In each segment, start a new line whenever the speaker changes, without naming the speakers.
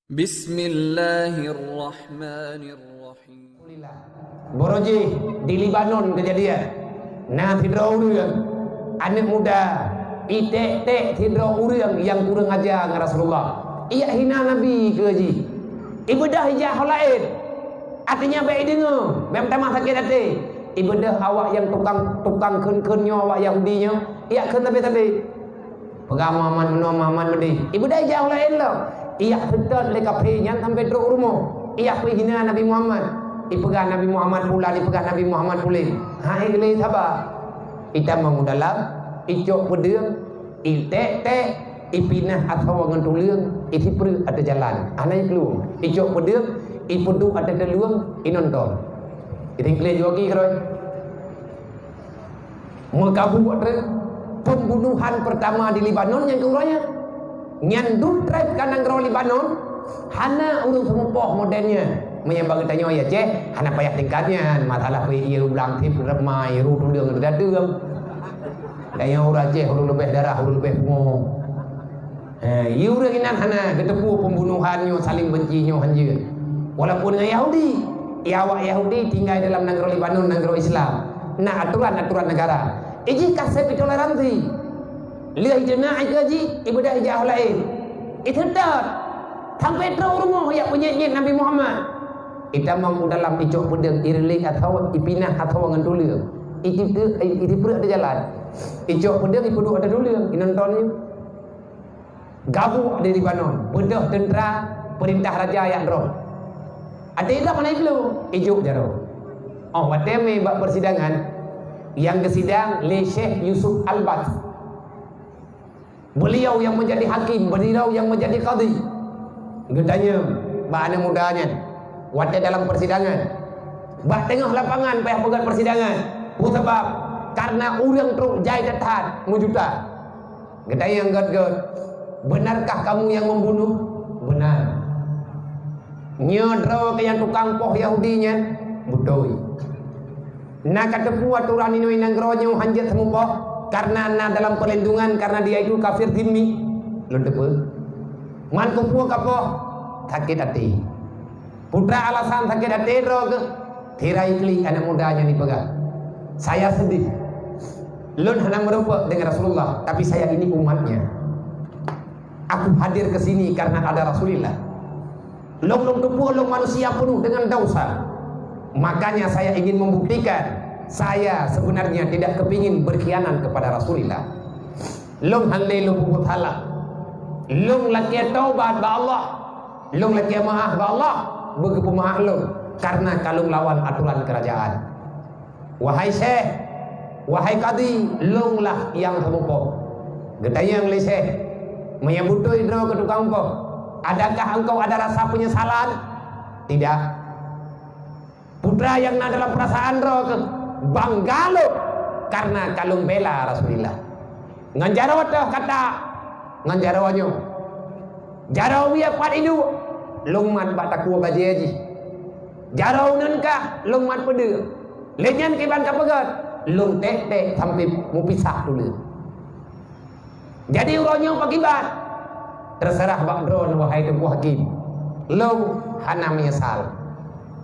Bismillahirrahmanirrahim.
Boroji di Libanon kejadian. Nah tidro urang anak muda itek tidro urang yang kurang ajar dengan Rasulullah. Ia hina Nabi ke ji. Ibadah hijah lain. Artinya baik dengar. Bem tamah sakit hati. Ibadah awak yang tukang kun-kunnya awak Yahudinya. Ia kun tapi. Pegamaman menomaman medi. Ibadah hijah lain lah. Ia sedot le kafirnya sampai teruk rumah. Ia hina Nabi Muhammad. Ipegah Nabi Muhammad pula, ipegah Nabi Muhammad pula. Ha ile sabar. Ita mengudalam, icok pedeng, itek ipinah atau ngan tuliang, iti per ada jalan. Anai keluar. Icok pedeng, ipudu ada deluang, inonton. Itu kle jogi keroi. Mekabu pembunuhan pertama di Libanon yang keurangnya. Nyandut tribe kanang gro Libanon hana urung semupoh modennya menyembang tanya ya ceh hana payah tingkatnya masalah pe ieu ulang tip remai ru deung dadeung daya ura ceh hulu lebih darah hulu lebih bungo ieu urang inan hana getepu pembunuhannya saling bencinya hanjeun walaupun dengan Yahudi awak Yahudi tinggal dalam negara Libanon negara Islam nah aturan negara iji kasih toleransi lihat jenah gaji ibadah hijau lain itu dah sampai terus rumah yang punya Nabi Muhammad kita mau dalam icok pedang iriling atau ipinah atau ngandulir itu perlu ada jalan icok pedang itu ada dulu nontonnya gabung di Libanon bedah tentera perintah raja yang roh ada itu mana itu icok jaro wateme bak persidangan yang kesidang le Syekh Yusuf Al-Baz. Beliau yang menjadi hakim, beliau yang menjadi qadhi. Gedanya, bahana mudanya. Wate dalam persidangan. Bah tengah lapangan payah pegat persidangan. Sebab karena urang truk jai detat mujuta. Gedanya yang gad-gad. Benarkah kamu yang membunuh? Benar. Nyodro ke yang tukang poh Yahudinya? Betul. Nah kata puat aturan ini nanggronya hanjat semupoh. Karena dalam perlindungan karena dia itu kafir dhimmi lontepe man kupu kapo sakit hati putra alasan sakit hati rog tirai kli anak mudanya dipegang saya sedih lon hana merupa dengan Rasulullah tapi saya ini umatnya aku hadir ke sini karena ada Rasulullah long kupu long manusia penuh dengan dosa makanya saya ingin membuktikan saya sebenarnya tidak kepingin berkhianat kepada Rasulullah. Long halilu bukut halak. Long laki taubat ba Allah. Long laki maaf ba Allah. Begitu maaf long. Karena kalau lawan aturan kerajaan. Wahai Syekh, wahai Qadhi, long lah yang semupoh. Getanya yang Syekh menyebutui dro ke tukang poh. Adakah engkau ada rasa penyesalan? Tidak. Putra yang dalam perasaan dro ke banggalo karena kalung bela Rasulullah nganjaro kata nganjaronya jarau dia kuat itu lungmat bak takwa baje aji jarau nankah lungmat pede lenyan kiban ka pegat lung tek sampai mau pisah dulu jadi uronya pakibat terserah bak dron wahai tubuh hakim lung hana menyesal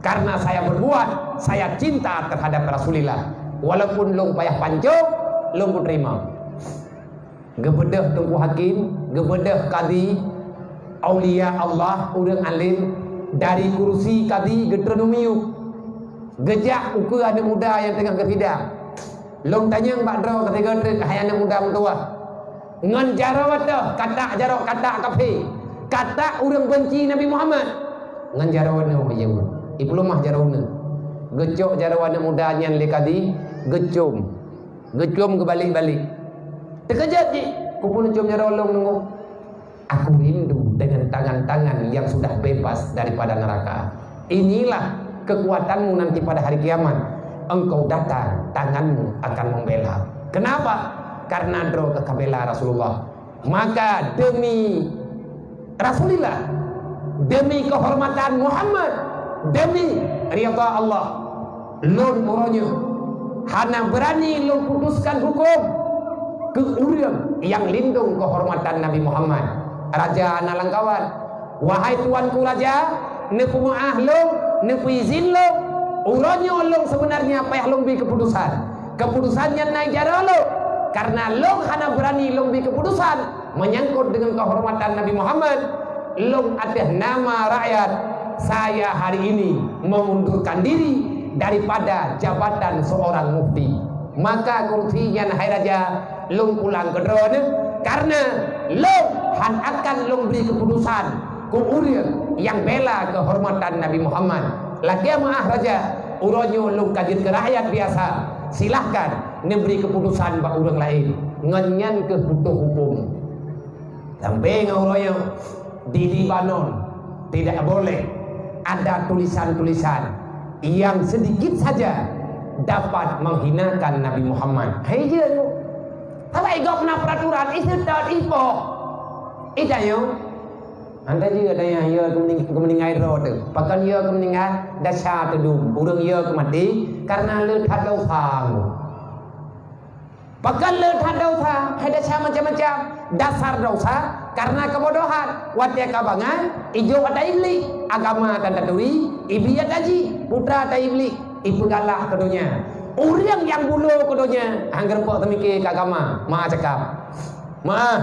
karena saya berbuat, saya cinta terhadap Rasulullah. Walaupun long payah pancung, long ku terima. Gebedah tunggu hakim, gebedah qadhi, aulia Allah, urang alim dari kursi qadhi getronomiu. Gejak ukur anak muda yang tengah bersidang. Long tanya Mbak Dro ketiga hai anak muda mentua. Ngan jarawat dah, kata jarawat kata kafe. Kata urang benci Nabi Muhammad. Ngan jarawat no ya. Iplumah jarawana gecok jarawana mudanya lekadi gecom ke balik-balik terkejut je kupun cum jarolong nunggu aku rindu dengan tangan-tangan yang sudah bebas daripada neraka inilah kekuatanmu nanti pada hari kiamat engkau datang tanganmu akan membela kenapa? Karena dro kekabela Rasulullah maka demi Rasulullah demi kehormatan Muhammad demi ridha Allah lon uronyo hana berani lon putuskan hukum ke urang yang lindung kehormatan Nabi Muhammad raja nalangkawan Wahai tuanku raja, nepu maah long, nepu izin long, uronyo long sebenarnya payah long bi keputusan. Keputusannya naik jara long, karena long hana berani long bi keputusan menyangkut dengan kehormatan Nabi Muhammad. Long atas nama rakyat, saya hari ini mengundurkan diri daripada jabatan seorang mufti. Maka kursinya hai raja, long pulang ke drone karena long han akan long beri keputusan kuurir yang bela kehormatan Nabi Muhammad. Lagi maaf raja, uronyo long kajit ke rakyat biasa. Silahkan memberi keputusan bak orang lain. Ngenyan ke butuh hukum. Sampai uronyo di Libanon tidak boleh ada tulisan-tulisan yang sedikit saja dapat menghinakan Nabi Muhammad. Hei je tu. Kalau igok na peraturan itu tak ipo. Idayo. Anda juga ada yang ia kemeninggal roh tu. Pakan ia kemeninggal dasar tu dum. Urang ia kemati karena le tak dosa. Pakan le tak dosa, hai dasar macam-macam. Dasar dosa karena kebodohan. Watia kabangan, ijo ada iblis. Agama tanda tui, iblis daji, putra ada iblis. Ibu galak kedunya. Orang yang bulu kedunya. Angger pok temike agama, ma cakap. Ma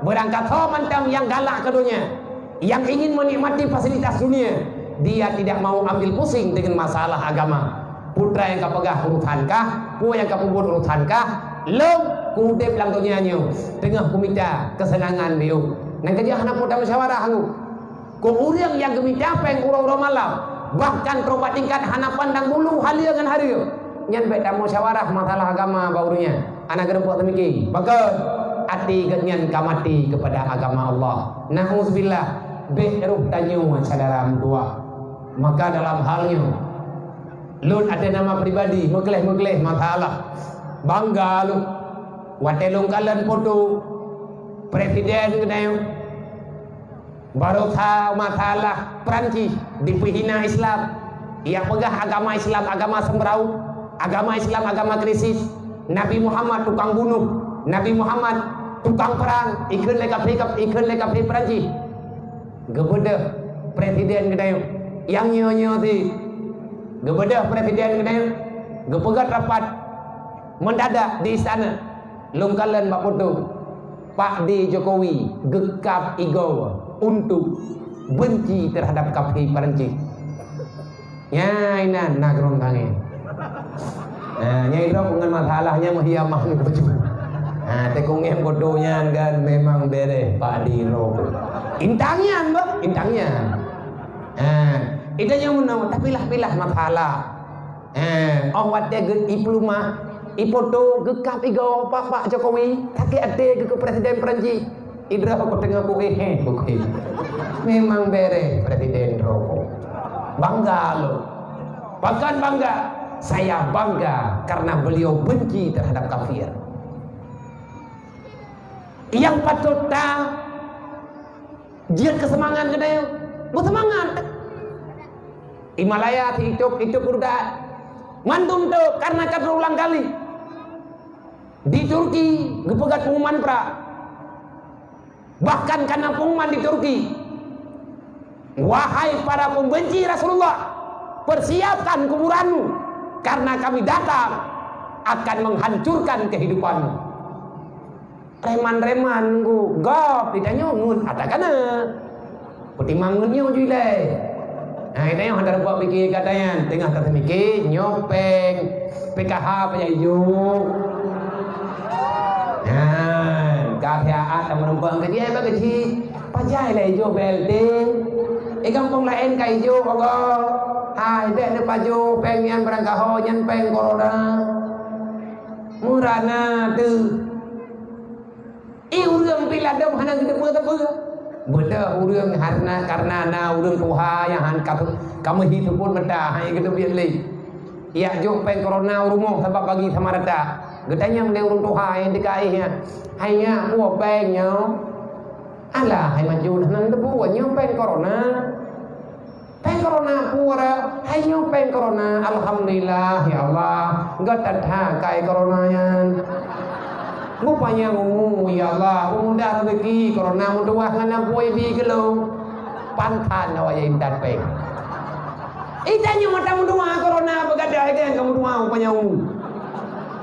berangkat ho mantang yang galak kedunya. Yang ingin menikmati fasilitas dunia, dia tidak mau ambil pusing dengan masalah agama. Putra yang kapegah urusankah, pu yang kapubur urusankah, long kudep lang dunianya, tengah kumita kesenangan biu. Nang kerja anak putra musyawarah aku. Ku orang yang gemita peng ura-ura malam, bahkan terobat tingkat hana pandang bulu halia dengan hari. Nyan beda musyawarah masalah agama baurunya. Anak gerempuk temiki. Bakal ati genyan kamati kepada agama Allah. Nauzubillah. Beruh tanyu saudara dua. Maka dalam halnya lun ada nama pribadi megleh-megleh masalah bangga lu watelung kalian foto presiden kedayu baru tahu masalah Perancis dipihina Islam yang pegah agama Islam agama sembrau agama Islam agama krisis. Nabi Muhammad tukang bunuh, Nabi Muhammad tukang perang, ikut lekapi Perancis. Gebedah presiden kedayu yang nyo ti gebedah presiden kedayu gepegat rapat mendadak di istana lungkalan bak foto Pak D Jokowi gekap igo untuk benci terhadap kapi Perancis. Nyai nan nagrong tangi. Nyai dong dengan masalahnya mahiyamah ni baju. Tekungnya bodohnya kan memang bere Pak D ro. Intangnya mbak, intangnya. Itu yang menang, tapi pilah masalah. Awat dia ipluma, ipoto gekap igo Pak Jokowi, tapi ada ke Presiden Perancis. Idra aku tengah buke. Memang bere Presiden rokok. Bangga lo, bahkan bangga. Saya bangga karena beliau benci terhadap kafir. Yang patut dia kesemangat kedai, bersemangat. Himalaya hidup udah mantum tu karena berulang kali di Turki gepegat pengumuman pra. Bahkan karena pengumuman di Turki, wahai para pembenci Rasulullah, persiapkan kuburanmu karena kami datang akan menghancurkan kehidupanmu. Reman ku gop ditanya ngun ada kana pertimbangannya jule. Nah itu yang hendak buat pikir katanya tengah tak mikir nyopeng PKH penyayu. Nah KPA tak menumpang ke dia bagi si pajai lah hijau belding. Kampung lain kai hijau Allah. Dia ada paju pengen berangkaho nyen peng corona. Murana tu. Urang bila dom hana gede apa beda urang karena urang tuha yang han kamu hidup pun beda hanya gede biar lagi ya jom peng corona rumah sebab bagi sama rata gedanya yang urang tuha yang dikaihnya hanya buah pengnya alah hai maju nan debu nya peng corona pura hanya peng corona alhamdulillah ya Allah enggak ada kai coronanya. Rupanya ngomong ya Allah, mudah rezeki corona mudah ngana boy bi gelo. pantan awak yang intan peng. Itanya mata mudua corona begadai kan kamu dua upanya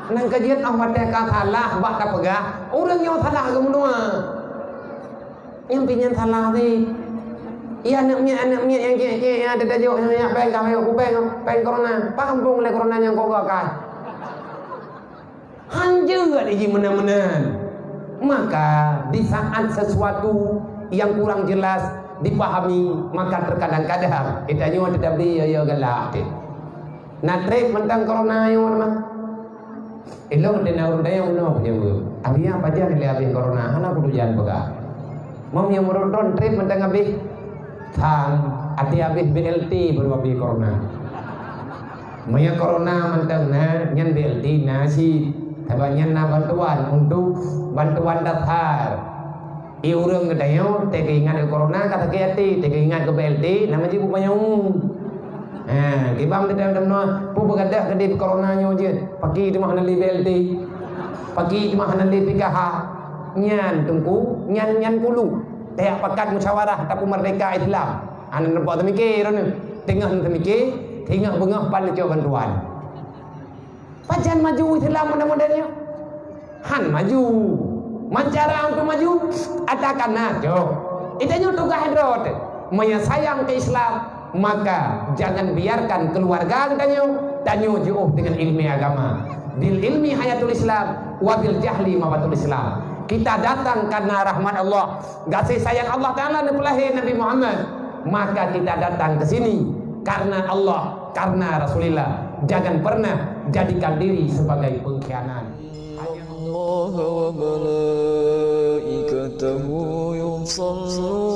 nang kajian awak teh salah bak tak pegah orang yang salah kamu dua yang pinjam salah ni iya anaknya yang ada tajuk yang peng kau peng corona panggung le corona yang kau gakai hanjur ada di mana-mana. Maka di saat sesuatu yang kurang jelas dipahami, maka terkadang-kadang itanya tidak dia galak. Nah trip tentang corona yang mana? Elok dan orang yang uno je. Abi apa dia kali abi corona, hana kudu jangan pegah. Mau yang meronton trip tentang abi tang ati abi BLT baru abi corona. Maya corona mentang na nyan BLT nasi tabanyan na bantuan untuk bantuan dasar. Iurang kedayo tega ingat ke corona kata ke ati tega ingat ke BLT nama je bukanya kibam tidak ada pu begadak ke di corona nyo je pagi di mana li BLT pagi di mana li PKH nyan tungku nyan kulu teh pakat musyawarah tapi merdeka Islam anak nampak temikir ni tengah temikir tengah bengah pan le bantuan pajan maju Islam mudah-mudahnya han maju cara untuk maju atakan najo itanya tugas hadrot maya sayang ke Islam maka jangan biarkan keluarga tanyo jauh dengan ilmu agama bil ilmi hayatul Islam wabil jahli mawatul Islam kita datang karena rahmat Allah kasih sayang Allah Ta'ala nipulahi Nabi Muhammad maka kita datang ke sini karena Allah karena Rasulullah jangan pernah jadikan diri sebagai pengkhianat. Allah wa malaikatahu yusalluna